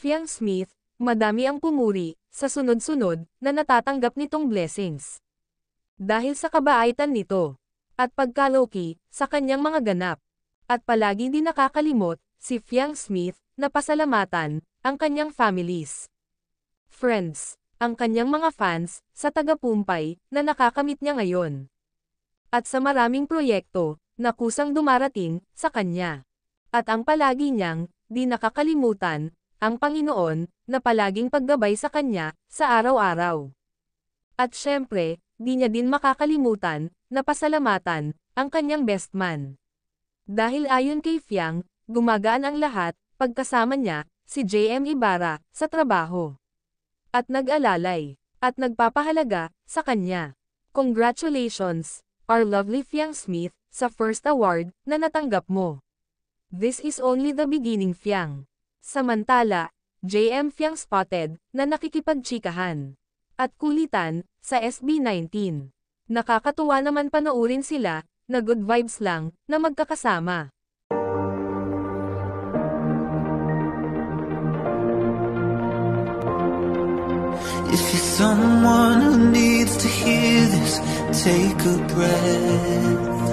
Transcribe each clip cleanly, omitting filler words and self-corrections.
Fiang Smith, madami ang pumuri sa sunod-sunod na natatanggap nitong blessings. Dahil sa kabaitan nito, at pagkaloki sa kanyang mga ganap, at palagi din nakakalimot si Fiang Smith na pasalamatan ang kanyang families, friends, ang kanyang mga fans sa tagapumpay na nakakamit niya ngayon. At sa maraming proyekto na kusang dumarating sa kanya. At ang palagi niyang di nakakalimutan ang Panginoon na palaging paggabay sa kanya sa araw-araw. At syempre, di niya din makakalimutan na pasalamatan ang kanyang best man. Dahil ayon kay Fiang, gumagaan ang lahat pagkasama niya si JM Ibarra sa trabaho. At nag-alalay at nagpapahalaga sa kanya. Congratulations, our lovely Fiang Smith, sa first award na natanggap mo. This is only the beginning, Fiang. Samantala, JM Fiang spotted na nakikipagtsikahan at kulitan sa SB19. Nakakatuwa naman panoorin sila na good vibes lang na magkakasama. If you're someone who needs to hear this, take a breath.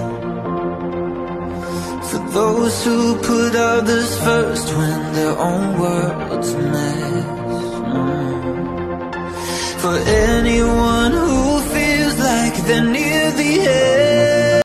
For those who put others first when their own world's a mess. For anyone who feels like they're near the end.